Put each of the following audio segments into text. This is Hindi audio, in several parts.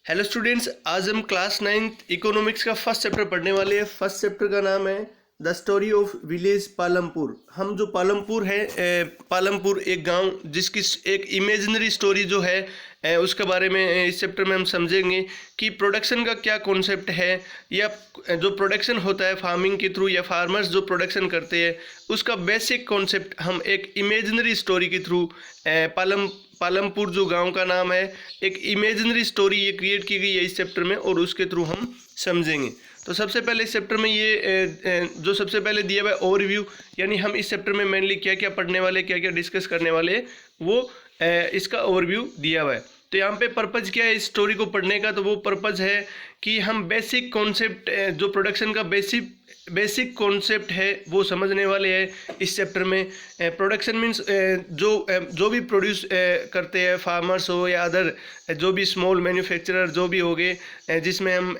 हेलो स्टूडेंट्स, आज हम क्लास 9th इकोनॉमिक्स का फर्स्ट चैप्टर पढ़ने वाले हैं। फर्स्ट चैप्टर का नाम है the story of village Palampur. हम जो पालमपुर है, पालमपुर एक गांव जिसकी एक इमेजिनरी स्टोरी जो है उसके बारे में इस चैप्टर में हम समझेंगे कि प्रोडक्शन का क्या कॉन्सेप्ट है, या जो प्रोडक्शन होता है फार्मिंग के थ्रू, या फार्मर्स जो प्रोडक्शन करते हैं उसका बेसिक कॉन्सेप्ट हम एक इमेजिनरी स्टोरी के थ्रू पालमपुर जो गांव का नाम है, एक इमेजिनरी स्टोरी ये क्रिएट की गई है इस चैप्टर में, और उसके थ्रू हम समझेंगे। तो सबसे पहले इस चैप्टर में ये जो सबसे पहले दिया हुआ है ओवरव्यू, यानी हम इस चैप्टर में मेनली क्या क्या पढ़ने वाले, क्या क्या डिस्कस करने वाले हैं, वो इसका ओवरव्यू दिया हुआ है। तो यहाँ पे पर्पज़ क्या है इस स्टोरी को पढ़ने का? तो वो पर्पज़ है कि हम बेसिक कॉन्सेप्ट, जो प्रोडक्शन का बेसिक कॉन्सेप्ट है वो समझने वाले हैं इस चैप्टर में। प्रोडक्शन मीन्स जो भी प्रोड्यूस करते हैं, फार्मर्स हो या अदर जो भी स्मॉल मैन्युफैक्चरर जो भी हो गए, जिसमें हम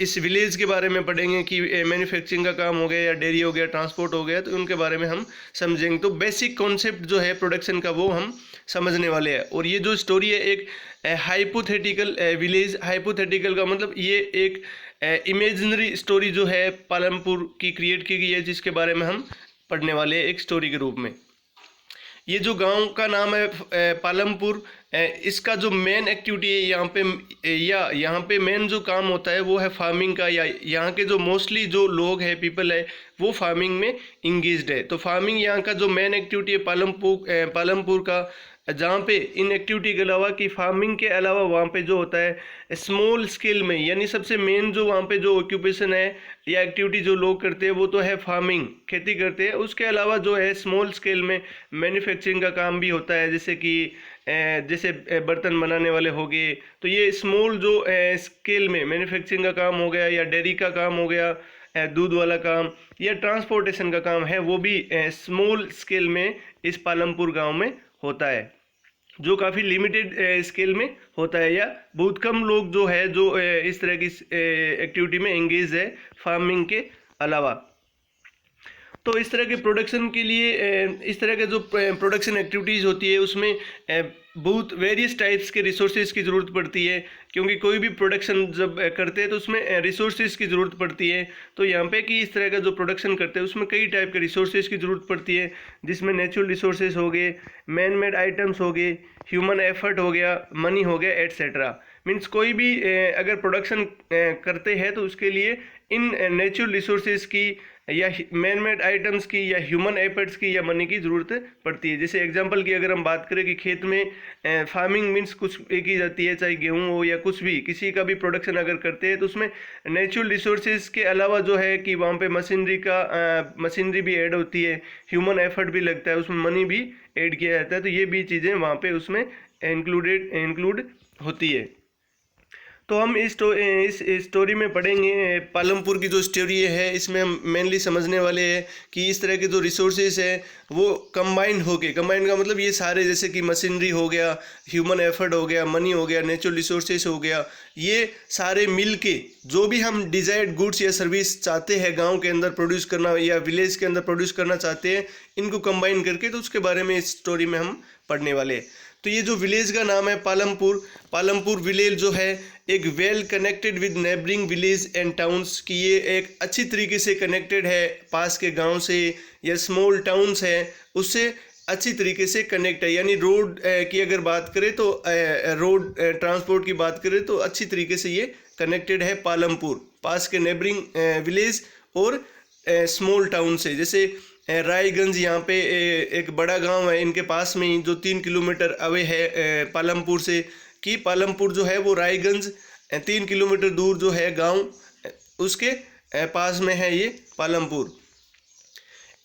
इस विलेज के बारे में पढ़ेंगे कि मैन्युफैक्चरिंग का काम हो गया या डेयरी हो गया, ट्रांसपोर्ट हो गया, तो उनके बारे में हम समझेंगे। तो बेसिक कॉन्सेप्ट जो है प्रोडक्शन का वो हम समझने वाले हैं। और ये जो स्टोरी है एक हाइपोथेटिकल विलेज, हाइपोथेटिकल का मतलब ये एक इमेजिनरी स्टोरी जो है पालमपुर की क्रिएट की गई है, जिसके बारे में हम पढ़ने वाले हैं एक स्टोरी के रूप में। ये जो गांव का नाम है पालमपुर, इसका जो मेन एक्टिविटी है यहाँ पे, या यहाँ पे मेन जो काम होता है वो है फार्मिंग का, या यहाँ के जो मोस्टली जो लोग हैं, पीपल है, वो फार्मिंग में इंगेज्ड है। तो फार्मिंग यहाँ का जो मेन एक्टिविटी है पालमपुर का, जहाँ पे इन एक्टिविटी के अलावा कि फार्मिंग के अलावा वहाँ पे जो होता है स्मॉल स्केल में, यानी सबसे मेन जो वहाँ पे जो ऑक्यूपेशन है या एक्टिविटी जो लोग करते हैं वो तो है फार्मिंग, खेती करते हैं। उसके अलावा जो है स्मॉल स्केल में मैन्युफैक्चरिंग का काम भी होता है, जैसे बर्तन बनाने वाले हो गए। तो ये स्मॉल जो स्केल में मैन्युफैक्चरिंग का काम हो गया, या डेयरी का काम हो गया, दूध वाला काम, या ट्रांसपोर्टेशन का काम है, वो भी स्मॉल स्केल में इस पालमपुर गांव में होता है, जो काफ़ी लिमिटेड स्केल में होता है, या बहुत कम लोग जो है जो इस तरह की एक्टिविटी में एंगेज है फार्मिंग के अलावा। तो इस तरह के प्रोडक्शन के लिए, इस तरह के जो प्रोडक्शन एक्टिविटीज़ होती है उसमें बहुत वेरियस टाइप्स के रिसोर्सेज की ज़रूरत पड़ती है, क्योंकि कोई भी प्रोडक्शन जब करते हैं तो उसमें रिसोर्सेज की ज़रूरत पड़ती है। तो यहाँ पे कि इस तरह का जो प्रोडक्शन करते हैं उसमें कई टाइप के रिसोर्सेज की ज़रूरत पड़ती है, जिसमें नेचुरल रिसोर्सेज हो गए, मैन मेड आइटम्स हो गए, ह्यूमन एफर्ट हो गया, मनी हो गया, एट्सेट्रा। मीन्स कोई भी अगर प्रोडक्शन करते हैं तो उसके लिए इन नेचुरल रिसोर्सेज की, या मैन मेड आइटम्स की, या ह्यूमन एफर्ट्स की, या मनी की ज़रूरत पड़ती है। जैसे एग्जांपल की अगर हम बात करें कि खेत में फार्मिंग मीन्स कुछ की जाती है, चाहे गेहूं हो या कुछ भी, किसी का भी प्रोडक्शन अगर करते हैं तो उसमें नेचुरल रिसोर्सेज के अलावा जो है कि वहाँ पे मशीनरी भी ऐड होती है, ह्यूमन एफर्ट भी लगता है, उसमें मनी भी ऐड किया जाता है। तो ये भी चीज़ें वहाँ पे उसमें इंक्लूड होती है। तो हम इस स्टोरी में पढ़ेंगे पालमपुर की जो स्टोरी है, इसमें हम मेनली समझने वाले हैं कि इस तरह के जो रिसोर्सेज है वो कंबाइंड का मतलब ये सारे, जैसे कि मशीनरी हो गया, ह्यूमन एफर्ट हो गया, मनी हो गया, नेचुरल रिसोर्सेज हो गया, ये सारे मिल के जो भी हम डिजायर्ड गुड्स या सर्विस चाहते हैं गाँव के अंदर प्रोड्यूस करना, या विलेज के अंदर प्रोड्यूस करना चाहते हैं, इनको कंबाइन करके, तो उसके बारे में इस स्टोरी में हम पढ़ने वाले हैं। तो ये जो विलेज का नाम है पालमपुर विलेज जो है एक well connected with neighbouring village and towns, की ये एक अच्छी तरीके से कनेक्टेड है पास के गांव से, या स्मॉल टाउन्स है उससे अच्छी तरीके से कनेक्ट है। यानी रोड की अगर बात करें तो रोड ट्रांसपोर्ट की बात करें तो अच्छी तरीके से ये कनेक्टेड है पालमपुर पास के नेबरिंग विलेज और स्मॉल टाउन से। जैसे रायगंज यहाँ पे एक बड़ा गांव है इनके पास में ही, जो 3 किलोमीटर अवे है पालमपुर से, कि पालमपुर जो है वो रायगंज 3 किलोमीटर दूर जो है गांव, उसके पास में है ये Palampur.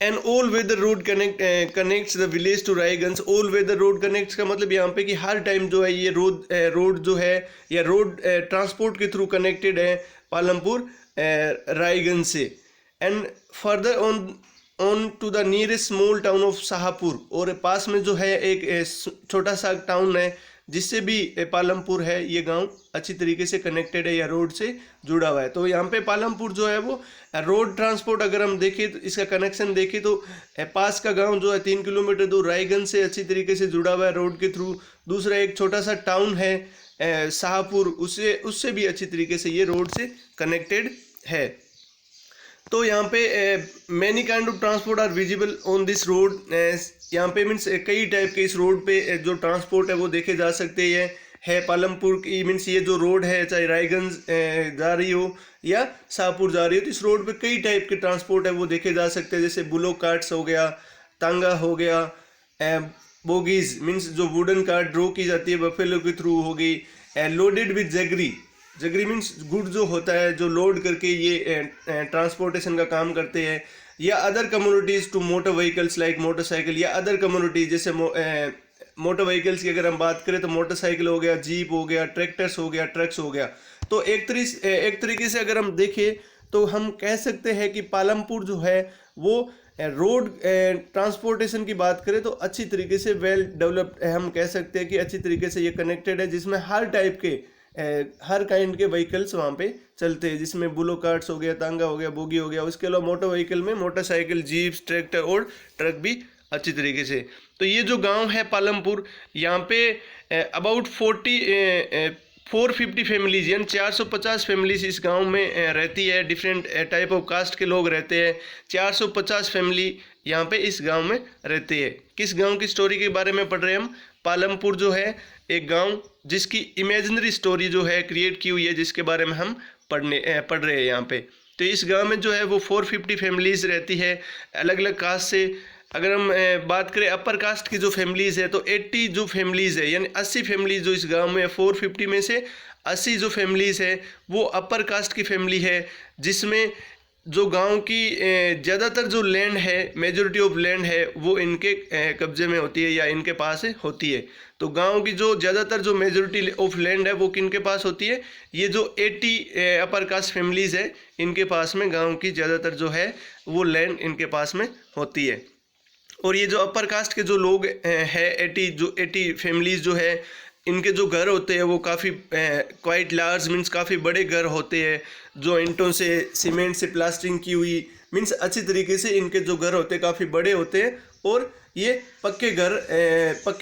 An all weather road connects the village to Raiganj. All weather road connects का मतलब यहाँ पे कि हर टाइम जो है ये रोड जो है, या रोड ट्रांसपोर्ट के थ्रू कनेक्टेड है पालमपुर रायगंज से। And further on to the nearest small town of Shahpur, और पास में जो है एक छोटा सा टाउन है जिससे भी पालमपुर है, ये गांव अच्छी तरीके से कनेक्टेड है या रोड से जुड़ा हुआ है। तो यहाँ पे पालमपुर जो है वो रोड ट्रांसपोर्ट अगर हम देखें तो इसका कनेक्शन देखें तो पास का गांव जो है 3 किलोमीटर दूर रायगंज से अच्छी तरीके से जुड़ा हुआ है रोड के थ्रू। दूसरा एक छोटा सा टाउन है शाहपुर, उससे उससे भी अच्छी तरीके से ये रोड से कनेक्टेड है। तो यहाँ पे many kind of transport are visible on this road. यहाँ पे मीन्स कई टाइप के इस रोड पे जो ट्रांसपोर्ट है वो देखे जा सकते हैं। है पालमपुर की मीन्स ये जो रोड है, चाहे रायगंज जा रही हो या शाहपुर जा रही हो, तो इस रोड पे कई टाइप के ट्रांसपोर्ट है वो देखे जा सकते हैं। जैसे बुलो कार्ट्स हो गया, तांगा हो गया, बोगीज मीन्स जो वुडन कार्ट ड्रो की जाती है बफेलो के थ्रू हो गई, लोडेड विद जगरी। जगरी मीन्स गुड जो होता है जो लोड करके ये ट्रांसपोर्टेशन का काम करते हैं। या other communities to motor vehicles like motorcycle, या अदर कम्युनिटीज जैसे मोटर व्हीकल्स की अगर हम बात करें तो मोटरसाइकिल हो गया, जीप हो गया, ट्रैक्टर्स हो गया, ट्रक्स हो गया। तो एक तरीके से अगर हम देखें तो हम कह सकते हैं कि पालमपुर जो है वो रोड ट्रांसपोर्टेशन की बात करें तो अच्छी तरीके से वेल डेवलप्ड हम कह सकते हैं कि अच्छी तरीके से ये कनेक्टेड है, जिसमें हर टाइप के हर काइंड के व्हीकल्स वहाँ पे चलते हैं, जिसमें बुलो कार्ट्स हो गया, तांगा हो गया, बोगी हो गया। उसके अलावा मोटर व्हीकल में मोटरसाइकिल, जीप्स, ट्रैक्टर और ट्रक भी अच्छी तरीके से। तो ये जो गांव है पालमपुर, यहाँ पे अबाउट 450 फैमिलीज यानी 450 फैमिलीज इस गांव में रहती है। डिफरेंट टाइप ऑफ कास्ट के लोग रहते हैं। 450 फैमिली यहाँ पे इस गांव में रहते हैं। किस गांव की स्टोरी के बारे में पढ़ रहे हैं हम? पालमपुर जो है एक गांव जिसकी इमेजिनरी स्टोरी जो है क्रिएट की हुई है, जिसके बारे में हम पढ़ रहे हैं यहाँ पे। तो इस गांव में जो है वो 450 फैमिलीज रहती है अलग अलग कास्ट से। अगर हम बात करें अपर कास्ट की जो फैमिलीज है तो 80 जो फैमिलीज है यानी 80 फैमिलीज जो इस गांव में है, 450 में से 80 जो फैमिलीज है वो अपर कास्ट की फैमिली है, जिसमें जो गांव की ज़्यादातर जो लैंड है, मेजॉरिटी ऑफ लैंड है वो इनके कब्जे में होती है या इनके पास होती है। तो गांव की जो ज़्यादातर जो मेजॉरिटी ऑफ लैंड है वो किनके पास होती है? ये जो 80 अपर कास्ट फैमिलीज़ है इनके पास में गांव की ज़्यादातर जो है वो लैंड इनके पास में होती है। और ये जो अपर कास्ट के जो लोग हैं 80 फैमिलीज़ जो है, इनके जो घर होते हैं वो काफ़ी क्वाइट लार्ज मीन्स काफ़ी बड़े घर होते हैं, जो ईंटों से, सीमेंट से प्लास्टरिंग की हुई मीन्स अच्छी तरीके से इनके जो घर होते हैं काफ़ी बड़े होते हैं। और ये पक्के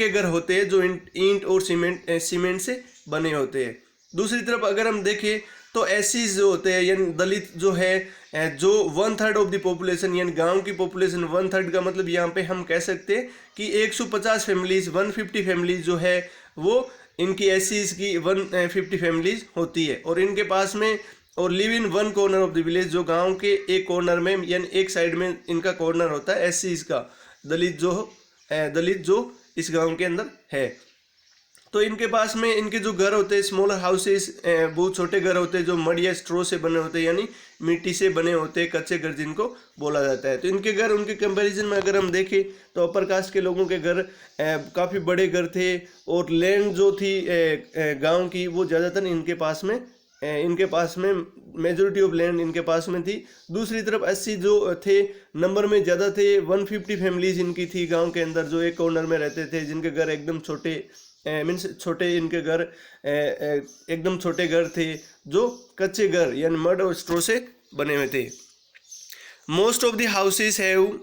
घर होते हैं जो ईंट और सीमेंट से बने होते हैं। दूसरी तरफ अगर हम देखें तो एससीज जो होते हैं यानी दलित जो है, जो 1/3 ऑफ द पॉपुलेशन यानी गांव की पॉपुलेशन 1/3 का मतलब यहाँ पे हम कह सकते हैं कि 150 फैमिलीज 150 फैमिलीज जो है वो इनकी एससीज की 150 फैमिलीज होती है। और इनके पास में और live in one corner of the village, जो गांव के एक कॉर्नर में यानी एक साइड में इनका कॉर्नर होता है एससीज का, दलित जो इस गांव के अंदर है। तो इनके पास में इनके जो घर होते हैं स्मॉलर हाउसेस, बहुत छोटे घर होते हैं जो मड या स्ट्रो से बने होते हैं यानी मिट्टी से बने होते हैं, कच्चे घर जिनको बोला जाता है। तो इनके घर उनके कंपैरिजन में अगर हम देखें तो अपर कास्ट के लोगों के घर काफ़ी बड़े घर थे और लैंड जो थी गांव की वो ज़्यादातर इनके पास में मेजॉरिटी ऑफ लैंड इनके पास में थी। दूसरी तरफ 80 जो थे नंबर में ज़्यादा थे, 150 फैमिलीज इनकी थी गांव के अंदर जो एक कॉर्नर में रहते थे, जिनके घर एकदम छोटे मीन्स छोटे, इनके घर एकदम छोटे घर थे जो कच्चे घर यानी मड और स्ट्रो से बने हुए थे। Most of the houses have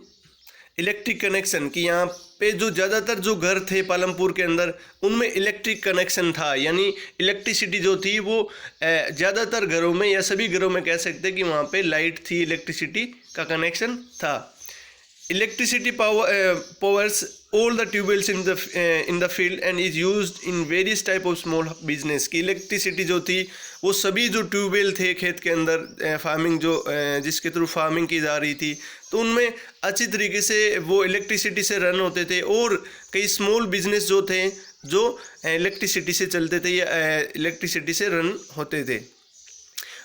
electric connection, कि यहाँ पे जो ज़्यादातर जो घर थे पालमपुर के अंदर उनमें इलेक्ट्रिक कनेक्शन था, यानी इलेक्ट्रिसिटी जो थी वो ज़्यादातर घरों में या सभी घरों में कह सकते हैं कि वहाँ पे लाइट थी, इलेक्ट्रिसिटी का कनेक्शन था। Electricity powers all the tubewells in the field and is used in various type of small business, की इलेक्ट्रिसिटी जो थी वो सभी जो ट्यूबवेल थे खेत के अंदर फार्मिंग जो जिसके थ्रू फार्मिंग की जा रही थी तो उनमें अच्छी तरीके से वो इलेक्ट्रिसिटी से रन होते थे। और कई स्मॉल बिजनेस जो थे जो इलेक्ट्रिसिटी से चलते थे या इलेक्ट्रिसिटी से रन होते थे।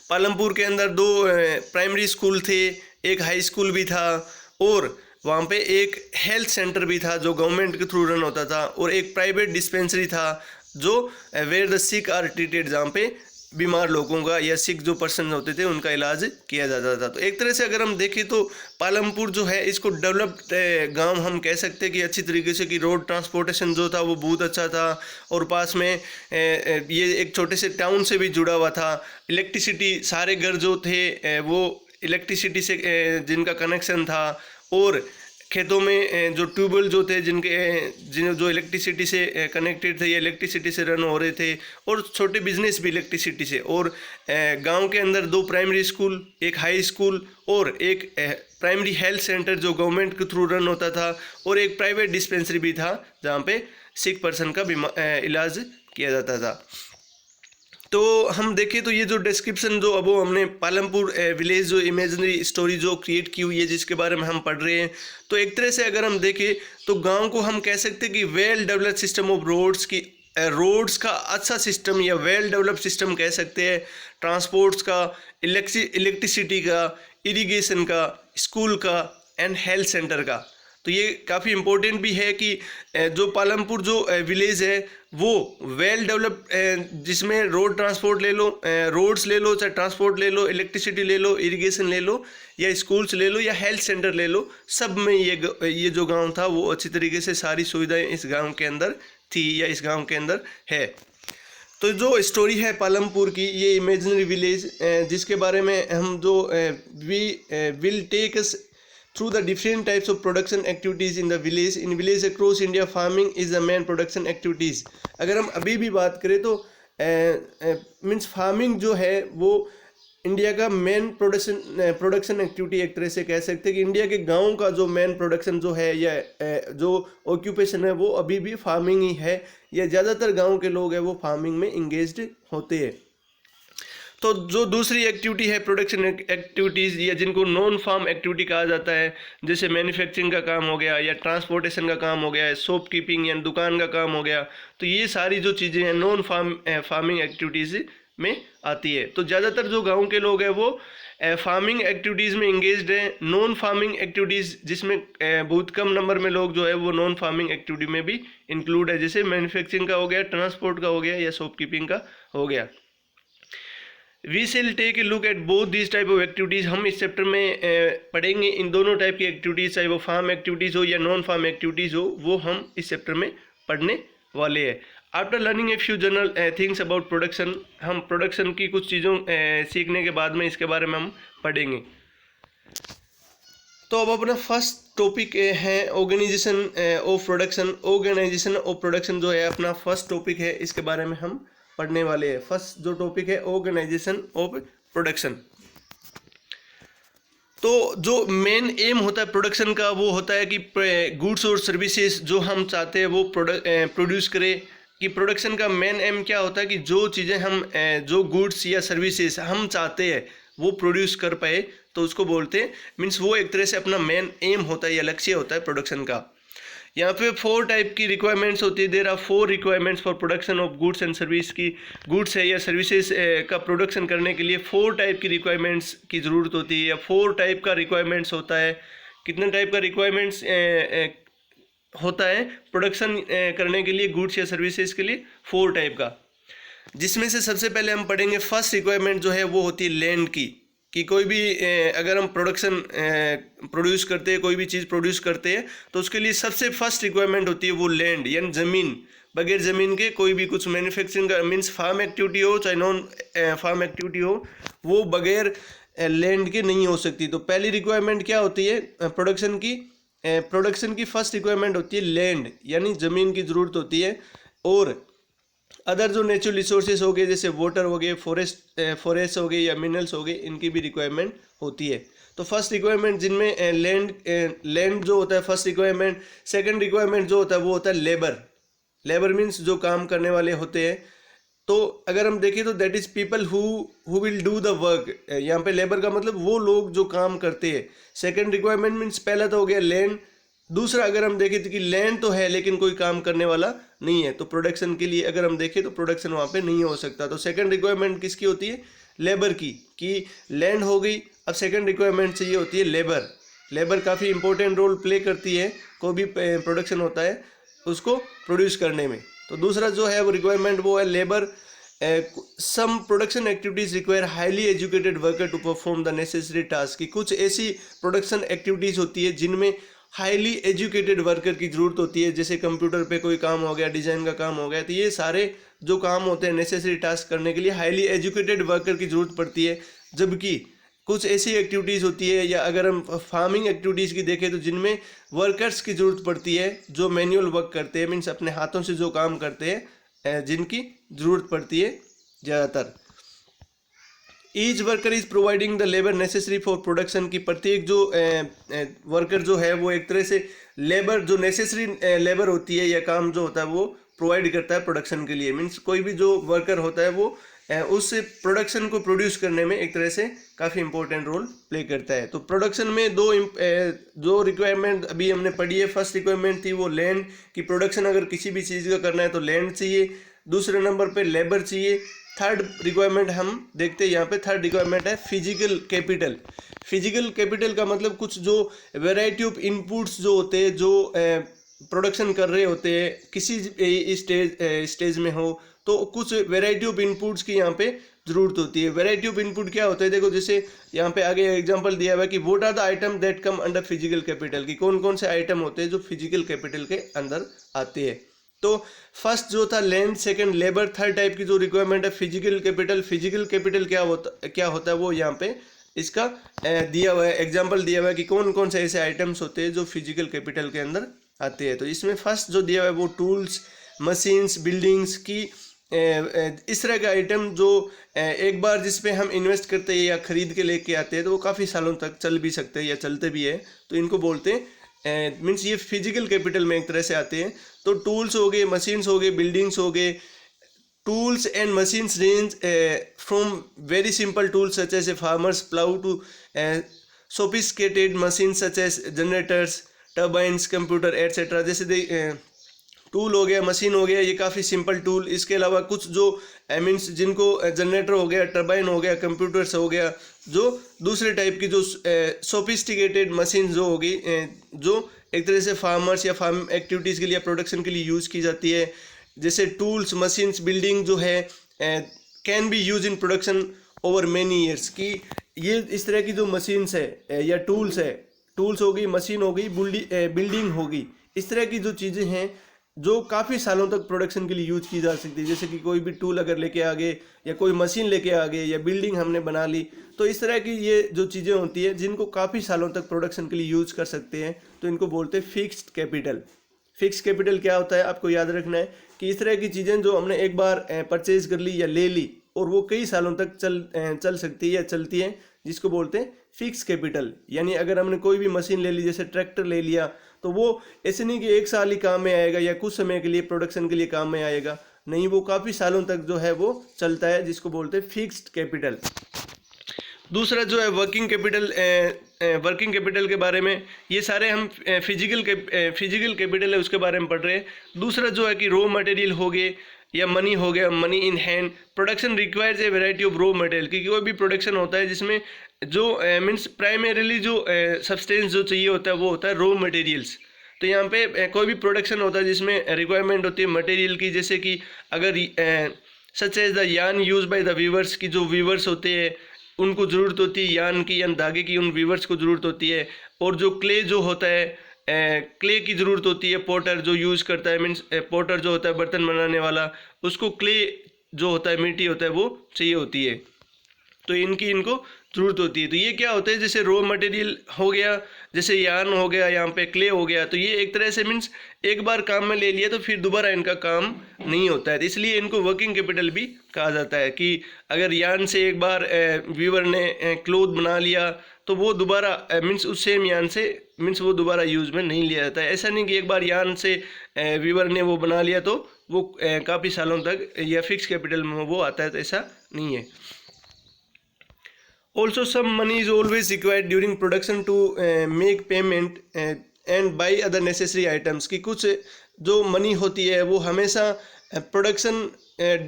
पालमपुर के अंदर 2 प्राइमरी स्कूल थे, एक हाई स्कूल भी था और वहाँ पे एक हेल्थ सेंटर भी था जो गवर्नमेंट के थ्रू रन होता था, और एक प्राइवेट डिस्पेंसरी था जो where the sick are treated, जहाँ पे बीमार लोगों का या सिक जो पर्सन होते थे उनका इलाज किया जाता था। तो एक तरह से अगर हम देखें तो पालमपुर जो है इसको डेवलप्ड गांव हम कह सकते हैं कि अच्छी तरीके से, कि रोड ट्रांसपोर्टेशन जो था वो बहुत अच्छा था और पास में ये एक छोटे से टाउन से भी जुड़ा हुआ था। इलेक्ट्रिसिटी सारे घर जो थे वो इलेक्ट्रिसिटी से जिनका कनेक्शन था, और खेतों में जो ट्यूबवेल जो थे जो इलेक्ट्रिसिटी से कनेक्टेड थे या इलेक्ट्रिसिटी से रन हो रहे थे, और छोटे बिजनेस भी इलेक्ट्रिसिटी से, और गांव के अंदर 2 प्राइमरी स्कूल, एक हाई स्कूल और एक प्राइमरी हेल्थ सेंटर जो गवर्नमेंट के थ्रू रन होता था, और एक प्राइवेट डिस्पेंसरी भी था जहाँ पे सिक पर्सन का इलाज किया जाता था। तो हम देखें तो ये जो डिस्क्रिप्शन जो अब हमने पालमपुर विलेज जो इमेजिनरी स्टोरी जो क्रिएट की हुई है जिसके बारे में हम पढ़ रहे हैं, तो एक तरह से अगर हम देखें तो गांव को हम कह सकते हैं कि well developed system of roads का अच्छा सिस्टम या वेल डेवलप्ड सिस्टम कह सकते हैं, ट्रांसपोर्ट्स का, इलेक्ट्रिसिटी का, इरिगेशन का, स्कूल का एंड हेल्थ सेंटर का। तो ये काफ़ी इम्पोर्टेंट भी है कि जो पालमपुर जो विलेज है वो वेल डेवलप्ड, जिसमें रोड ट्रांसपोर्ट ले लो, रोड्स ले लो, चाहे ट्रांसपोर्ट ले लो, इलेक्ट्रिसिटी ले लो, इरिगेशन ले लो, या स्कूल्स ले लो, या हेल्थ सेंटर ले लो, सब में ये जो गांव था वो अच्छी तरीके से सारी सुविधाएं इस गांव के अंदर थी या इस गांव के अंदर है। तो जो स्टोरी है पालमपुर की, ये इमेजिनरी विलेज जिसके बारे में हम जो we will take us through the different types of production activities in the village. In village across India, farming is the main production activities. अगर हम अभी भी बात करें तो मीन्स फार्मिंग जो है वो इंडिया का मेन प्रोडक्शन एक्टिविटी एक तरह से कह सकते हैं कि इंडिया के गाँव का जो मेन प्रोडक्शन जो है या जो ऑक्यूपेशन है वो अभी भी फार्मिंग ही है, या ज़्यादातर गाँव के लोग हैं वो फार्मिंग में इंगेज्ड होते हैं। तो जो दूसरी एक्टिविटी है प्रोडक्शन एक्टिविटीज़, या जिनको नॉन फार्म एक्टिविटी कहा जाता है, जैसे मैन्युफैक्चरिंग का काम हो गया, या ट्रांसपोर्टेशन का काम हो गया, शॉप कीपिंग या दुकान का काम हो गया, तो ये सारी जो चीज़ें हैं नॉन फार्मिंग एक्टिविटीज़ में आती है। तो ज़्यादातर जो गाँव के लोग हैं वो फार्मिंग एक्टिविटीज़ में इंगेज्ड हैं। नॉन फार्मिंग एक्टिविटीज़ जिसमें बहुत कम नंबर में लोग जो है वो नॉन फार्मिंग एक्टिविटी में भी इंक्लूड है, जैसे मैन्युफैक्चरिंग का हो गया, ट्रांसपोर्ट का हो गया, या शॉप कीपिंग का हो गया। We shall take a look at both this type of activities. हम इस चैप्टर में पढ़ेंगे इन दोनों टाइप की एक्टिविटीज़, चाहे वो फार्म एक्टिविटीज़ हो या नॉन फार्म एक्टिविटीज़ हो, वो हम इस चैप्टर में पढ़ने वाले हैं। After learning a few general things about production, हम प्रोडक्शन की कुछ चीज़ों सीखने के बाद में इसके बारे में हम पढ़ेंगे। तो अब अपना फर्स्ट टॉपिक है organisation of production. Organisation of production जो है अपना फर्स्ट टॉपिक है, इसके बारे में हम पढ़ने वाले हैं। फर्स्ट जो टॉपिक है ऑर्गेनाइजेशन ऑफ प्रोडक्शन। तो जो मेन एम होता है प्रोडक्शन का वो होता है कि गुड्स और सर्विसेज जो हम चाहते हैं वो प्रोड्यूस करें। कि प्रोडक्शन का मेन एम क्या होता है कि जो चीज़ें हम जो गुड्स या सर्विसेज हम चाहते हैं वो प्रोड्यूस कर पाए, तो उसको बोलते हैं, मीन्स वो एक तरह से अपना मेन एम होता है या लक्ष्य होता है प्रोडक्शन का। यहाँ पे 4 टाइप की रिक्वायरमेंट्स होती है। There are 4 requirements for production of goods and service. की गुड्स है या सर्विसेज का प्रोडक्शन करने के लिए 4 टाइप की रिक्वायरमेंट्स की ज़रूरत होती है, या 4 टाइप का रिक्वायरमेंट्स होता है। कितने टाइप का रिक्वायरमेंट्स होता है प्रोडक्शन करने के लिए गुड्स या सर्विसेज के लिए? 4 टाइप का, जिसमें से सबसे पहले हम पढ़ेंगे फर्स्ट रिक्वायरमेंट जो है वो होती है लैंड की। कि कोई भी अगर हम प्रोड्यूस करते हैं, कोई भी चीज़ प्रोड्यूस करते हैं, तो उसके लिए सबसे फर्स्ट रिक्वायरमेंट होती है वो लैंड, यानी ज़मीन। बगैर ज़मीन के कोई भी कुछ मैन्युफैक्चरिंग का मीन्स फार्म एक्टिविटी हो चाहे नॉन फार्म एक्टिविटी हो, वो बगैर लैंड के नहीं हो सकती। तो पहली रिक्वायरमेंट क्या होती है प्रोडक्शन की? प्रोडक्शन की फर्स्ट रिक्वायरमेंट होती है लैंड, यानी ज़मीन की ज़रूरत होती है। और अदर जो नेचुरल रिसोर्सेज हो गए, जैसे वाटर हो गए, फॉरेस्ट हो गए या मिनरल्स हो गए, इनकी भी रिक्वायरमेंट होती है। तो फर्स्ट रिक्वायरमेंट जिनमें लैंड जो होता है फर्स्ट रिक्वायरमेंट। सेकंड रिक्वायरमेंट जो होता है वो होता है लेबर मीन्स जो काम करने वाले होते हैं। तो अगर हम देखें तो that is people who will do the work. यहाँ पे लेबर का मतलब वो लोग जो काम करते हैं। सेकंड रिक्वायरमेंट मीन्स पहला तो हो गया लैंड, दूसरा अगर हम देखें तो कि लैंड तो है लेकिन कोई काम करने वाला नहीं है, तो प्रोडक्शन के लिए अगर हम देखें तो प्रोडक्शन वहाँ पे नहीं हो सकता। तो सेकंड रिक्वायरमेंट किसकी होती है? लेबर की। कि लैंड हो गई, अब सेकंड रिक्वायरमेंट चाहिए होती है लेबर काफ़ी इंपॉर्टेंट रोल प्ले करती है, कोई भी प्रोडक्शन होता है उसको प्रोड्यूस करने में। तो दूसरा जो है वो रिक्वायरमेंट वो है labour. Some production activities require highly educated worker to perform the necessary task. की कुछ ऐसी प्रोडक्शन एक्टिविटीज़ होती है जिनमें हाईली एजुकेटेड वर्कर की ज़रूरत होती है, जैसे कंप्यूटर पे कोई काम हो गया, डिज़ाइन का काम हो गया। तो ये सारे जो काम होते हैं नेसेसरी टास्क करने के लिए हाईली एजुकेटेड वर्कर की ज़रूरत पड़ती है। जबकि कुछ ऐसी एक्टिविटीज़ होती है, या अगर हम फार्मिंग एक्टिविटीज़ की देखें तो जिनमें वर्कर्स की ज़रूरत पड़ती है, जो मैनुअल वर्क करते हैं, मीन्स अपने हाथों से जो काम करते हैं, जिनकी ज़रूरत पड़ती है ज़्यादातर। Each worker is providing the labour necessary for production, की प्रत्येक जो वर्कर जो है वो एक तरह से लेबर, जो नेसेसरी लेबर होती है या काम जो होता है वो प्रोवाइड करता है प्रोडक्शन के लिए। मीन्स कोई भी जो वर्कर होता है वो उस प्रोडक्शन को प्रोड्यूस करने में एक तरह से काफ़ी इंपॉर्टेंट रोल प्ले करता है। तो प्रोडक्शन में दो रिक्वायरमेंट अभी हमने पढ़ी है। फर्स्ट रिक्वायरमेंट थी वो लैंड की, प्रोडक्शन अगर किसी भी चीज़ का करना है तो लैंड चाहिए। दूसरे नंबर पे लेबर चाहिए। थर्ड रिक्वायरमेंट हम देखते हैं यहाँ पे, थर्ड रिक्वायरमेंट है फिजिकल कैपिटल। फिजिकल कैपिटल का मतलब कुछ जो वैरायटी ऑफ इनपुट्स जो होते हैं, जो प्रोडक्शन कर रहे होते हैं, किसी स्टेज में हो तो कुछ वैरायटी ऑफ इनपुट्स की यहाँ पे ज़रूरत होती है। वैरायटी ऑफ इनपुट क्या होता है, देखो जैसे यहाँ पे आगे एग्जांपल दिया हुआ है कि what are the item that come under physical capital, की कौन कौन से आइटम होते हैं जो फिजिकल कैपिटल के अंदर आते हैं। तो फर्स्ट जो था land, second labour, third type की जो रिक्वायरमेंट है फिजिकल कैपिटल। फिजिकल कैपिटल क्या होता है वो यहाँ पे इसका दिया हुआ है, एग्जांपल दिया हुआ है कि कौन कौन से ऐसे आइटम्स होते हैं जो फिजिकल कैपिटल के अंदर आते हैं। तो इसमें फर्स्ट जो दिया हुआ है वो टूल्स, मशीन्स, बिल्डिंग्स की इस तरह के आइटम जो एक बार जिस पे हम इन्वेस्ट करते हैं या ख़रीद के लेके आते हैं तो वो काफ़ी सालों तक चल भी सकते हैं या चलते भी है, तो इनको बोलते हैं मीन्स ये फिजिकल कैपिटल में एक तरह से आते हैं। तो टूल्स हो गए, मशीन्स हो गए, बिल्डिंग्स हो गए। Tools and machines range from very simple tools such as a farmer's plough to sophisticated machines such as generators, turbines, computer etcetera. जैसे टूल हो गया, मशीन हो गया, ये काफ़ी सिंपल टूल। इसके अलावा कुछ जो मीन्स जिनको जनरेटर हो गया, टर्बाइन हो गया, कंप्यूटर्स हो गया, जो दूसरे टाइप की जो सोफिस्टिकेटेड मशीन जो होगी, जो एक तरह से फार्मर्स या फार्म एक्टिविटीज़ के लिए, प्रोडक्शन के लिए यूज़ की जाती है। जैसे टूल्स, मशीन्स, बिल्डिंग जो है can be use in production over many years, की ये इस तरह की जो मशीन्स है या टूल्स है, टूल्स हो गई, मशीन हो गई, बिल्डिंग होगी, इस तरह की जो चीज़ें हैं जो काफ़ी सालों तक प्रोडक्शन के लिए यूज की जा सकती है। जैसे कि कोई भी टूल अगर लेके आ गए या कोई मशीन लेके आ गए या बिल्डिंग हमने बना ली, तो इस तरह की ये जो चीज़ें होती है जिनको काफ़ी सालों तक प्रोडक्शन के लिए यूज कर सकते हैं, तो इनको बोलते हैं फिक्स्ड कैपिटल। फिक्स्ड कैपिटल क्या होता है आपको याद रखना है कि इस तरह की चीज़ें जो हमने एक बार परचेज कर ली या ले ली और वो कई सालों तक चल सकती है या चलती है, जिसको बोलते हैं फिक्स कैपिटल। यानी अगर हमने कोई भी मशीन ले ली, जैसे ट्रैक्टर ले लिया, तो वो ऐसे नहीं कि एक साल ही काम में आएगा या कुछ समय के लिए प्रोडक्शन के लिए काम में आएगा, नहीं, वो काफ़ी सालों तक जो है वो चलता है, जिसको बोलते हैं फिक्स्ड कैपिटल। दूसरा जो है वर्किंग कैपिटल। वर्किंग कैपिटल के बारे में ये सारे हम फिजिकल कैपिटल है उसके बारे में पढ़ रहे हैं। दूसरा जो है कि रॉ मटेरियल हो गए या मनी हो गया, money in hand. Production requires a variety of raw material, क्योंकि कोई भी प्रोडक्शन होता है जिसमें जो मीन्स प्राइमरीली जो सब्सटेंस जो चाहिए होता है वो होता है रॉ मटेरियल्स। तो यहाँ पे कोई भी प्रोडक्शन होता है जिसमें रिक्वायरमेंट होती है मटेरियल की, जैसे कि अगर such as the yarn use by the weavers, की जो वीवर्स होते हैं उनको ज़रूरत होती है यार्न की, यानी धागे की, उन वीवर्स को ज़रूरत होती है। और जो क्ले जो होता है, क्ले की ज़रूरत होती है, पोटर जो यूज़ करता है, मीन्स पोटर जो होता है बर्तन बनाने वाला, उसको क्ले जो होता है, मिट्टी होता है, वो चाहिए होती है, तो इनको ज़रूरत होती है। तो ये क्या होता है, जैसे रॉ मटेरियल हो गया, जैसे यार्न हो गया, यहाँ पे क्ले हो गया, तो ये एक तरह से मीन्स एक बार काम में ले लिया तो फिर दोबारा इनका काम नहीं होता है, तो इसलिए इनको वर्किंग कैपिटल भी कहा जाता है। कि अगर यार्न से एक बार वीवर ने क्लोथ बना लिया तो वो दोबारा मीन्स उस सेम यार्न से मीन्स वो दोबारा यूज़ में नहीं लिया जाता है। ऐसा नहीं कि एक बार यार्न से वीवर ने वो बना लिया तो वो काफ़ी सालों तक या फिक्स कैपिटल में वो आता है, तो ऐसा नहीं है। Also, some money is always required during production to make payment and buy other necessary items, कि कुछ जो मनी होती है वो हमेशा प्रोडक्शन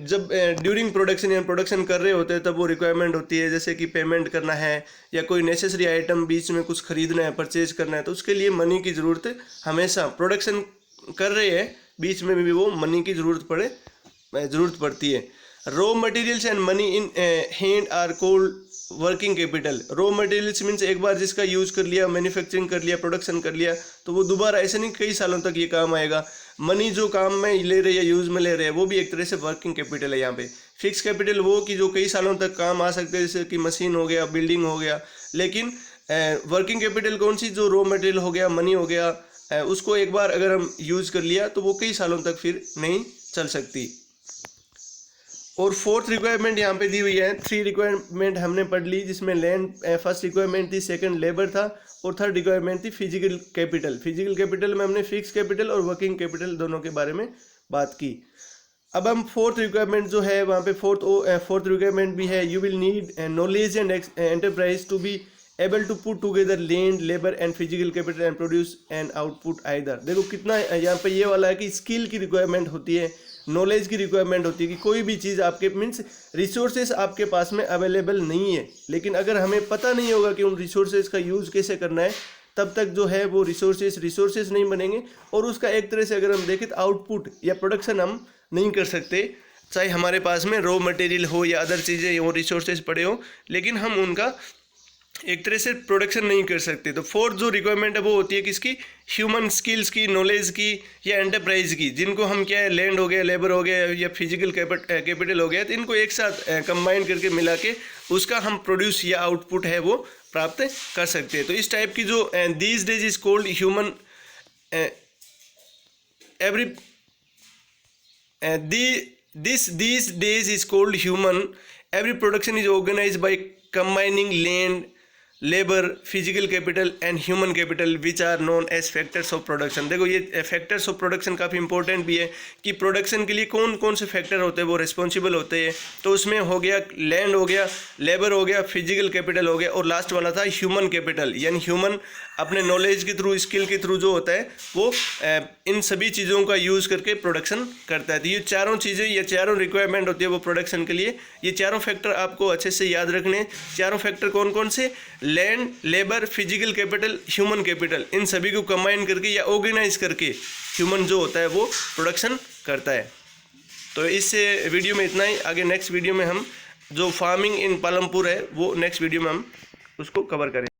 जब ड्यूरिंग प्रोडक्शन या प्रोडक्शन कर रहे होते हैं तब वो रिक्वायरमेंट होती है, जैसे कि पेमेंट करना है या कोई नेसेसरी आइटम बीच में कुछ खरीदना है, परचेज करना है, तो उसके लिए मनी की ज़रूरत हमेशा प्रोडक्शन कर रहे हैं बीच में भी वो मनी की ज़रूरत पड़ती है। Raw materials and money in hand are called working capital. Raw materials means एक बार जिसका यूज़ कर लिया, मैन्युफैक्चरिंग कर लिया, प्रोडक्शन कर लिया, तो वो दोबारा ऐसे नहीं कई सालों तक ये काम आएगा। मनी जो काम में ले रहे हैं, यूज़ में ले रहे हैं, वो भी एक तरह से वर्किंग कैपिटल है यहाँ पे। फिक्स कैपिटल वो कि जो कई सालों तक काम आ सकते हैं, जैसे कि मशीन हो गया, बिल्डिंग हो गया। लेकिन वर्किंग कैपिटल कौन सी, जो रॉ मटेरियल हो गया, मनी हो गया, उसको एक बार अगर हम यूज़ कर लिया तो वो कई सालों तक फिर नहीं चल सकती। और फोर्थ रिक्वायरमेंट यहाँ पे दी हुई है। 3 रिक्वायरमेंट हमने पढ़ ली, जिसमें लैंड फर्स्ट रिक्वायरमेंट थी, सेकंड लेबर था, और थर्ड रिक्वायरमेंट थी फिजिकल कैपिटल। फिजिकल कैपिटल में हमने फिक्स कैपिटल और वर्किंग कैपिटल दोनों के बारे में बात की। अब हम फोर्थ रिक्वायरमेंट जो है वहाँ पे फोर्थ रिक्वायरमेंट भी है, you will need knowledge and enterprise to be able to put together land, labour and physical capital and produce and output either. देखो कितना यहाँ पे ये वाला है कि स्किल की रिक्वायरमेंट होती है, नॉलेज की रिक्वायरमेंट होती है कि कोई भी चीज़ आपके मीन्स रिसोर्सेज आपके पास में अवेलेबल नहीं है, लेकिन अगर हमें पता नहीं होगा कि उन रिसोर्सेज का यूज़ कैसे करना है, तब तक जो है वो रिसोर्सेज नहीं बनेंगे। और उसका एक तरह से अगर हम देखें तो आउटपुट या प्रोडक्शन हम नहीं कर सकते, चाहे हमारे पास में रॉ मटेरियल हो या अदर चीज़ें हो, रिसोर्सेज पड़े हो, लेकिन हम उनका एक तरह से प्रोडक्शन नहीं कर सकते। तो फोर्थ जो रिक्वायरमेंट है वो होती है किसकी, ह्यूमन स्किल्स की, नॉलेज की या एंटरप्राइज की, जिनको हम क्या है, लैंड हो गया, लेबर हो गया या फिजिकल कैपिटल हो गया, तो इनको एक साथ कंबाइन करके मिला के उसका हम प्रोड्यूस या आउटपुट है वो प्राप्त कर सकते हैं। तो इस टाइप की जो these days is called human every these days is called human. Every production is organized by combining land, labour, physical capital and human capital which are known as factors of production. देखो ये फैक्टर्स ऑफ प्रोडक्शन काफ़ी इंपॉर्टेंट भी है कि प्रोडक्शन के लिए कौन कौन से फैक्टर होते हैं वो रिस्पॉन्सिबल होते हैं। तो उसमें हो गया लैंड हो गया, लेबर हो गया, फिजिकल कैपिटल हो गया, और लास्ट वाला था ह्यूमन कैपिटल, यानी ह्यूमन अपने नॉलेज के थ्रू, स्किल के थ्रू जो होता है वो इन सभी चीज़ों का यूज़ करके प्रोडक्शन करता है। तो ये चारों चीज़ें, ये चारों रिक्वायरमेंट होती है वो प्रोडक्शन के लिए। ये चारों फैक्टर आपको अच्छे से याद रखने। चारों फैक्टर कौन कौन से, land, labour, physical capital, human capital, इन सभी को कंबाइन करके या ऑर्गेनाइज करके ह्यूमन जो होता है वो प्रोडक्शन करता है। तो इस वीडियो में इतना ही। आगे नेक्स्ट वीडियो में हम जो फार्मिंग इन पालमपुर है वो नेक्स्ट वीडियो में हम उसको कवर करें।